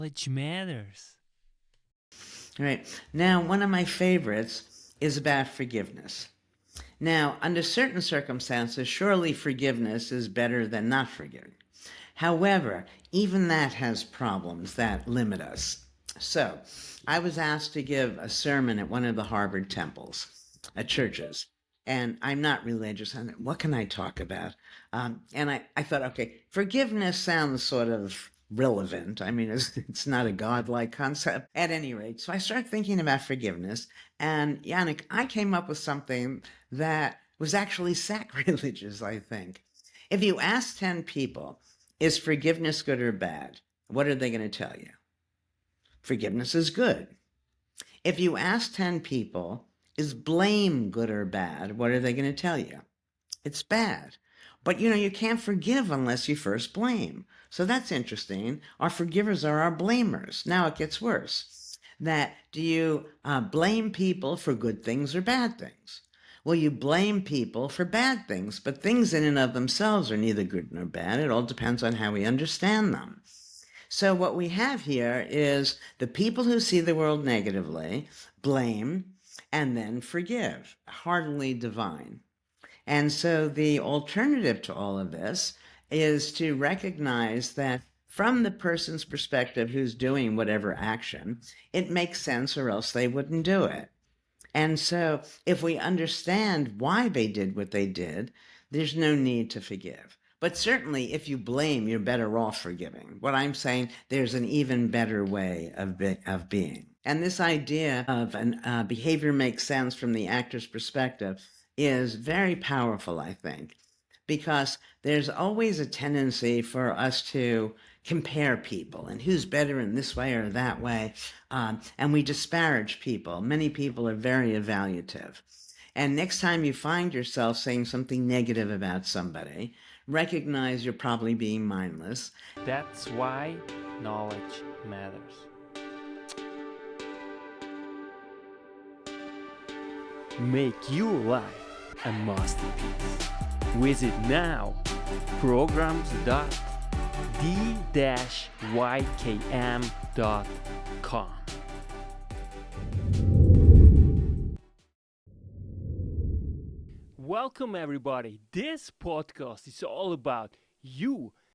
Knowledge matters. Right. Now, one of my favorites is about forgiveness. Now, under certain circumstances, surely forgiveness is better than not forgiving. However, even that has problems that limit us. So, I was asked to give a sermon at one of the Harvard temples, churches, and I'm not religious. And what can I talk about? And I thought, okay, forgiveness sounds sort of relevant. I mean, it's not a godlike concept at any rate. So I started thinking about forgiveness, and Yannick, I came up with something that was actually sacrilegious, I think. If you ask 10 people, is forgiveness good or bad? What are they going to tell you? Forgiveness is good. If you ask 10 people, is blame good or bad? What are they going to tell you? It's bad. But you can't forgive unless you first blame. So that's interesting. Our forgivers are our blamers. Now it gets worse. That do you blame people for good things or bad things? Well, you blame people for bad things, but things in and of themselves are neither good nor bad. It all depends on how we understand them. So what we have here is the people who see the world negatively blame and then forgive. Hardly divine. And so the alternative to all of this is to recognize that from the person's perspective who's doing whatever action, it makes sense or else they wouldn't do it. And so if we understand why they did what they did, there's no need to forgive. But certainly if you blame, you're better off forgiving. What I'm saying, there's an even better way of being. And this idea of behavior makes sense from the actor's perspective is very powerful, I think, because there's always a tendency for us to compare people and who's better in this way or that way. And we disparage people. Many people are very evaluative. And next time you find yourself saying something negative about somebody, recognize you're probably being mindless. That's why knowledge matters. Make your life a masterpiece. Visit now programs.d-ykm.com. Welcome everybody. This podcast is all about you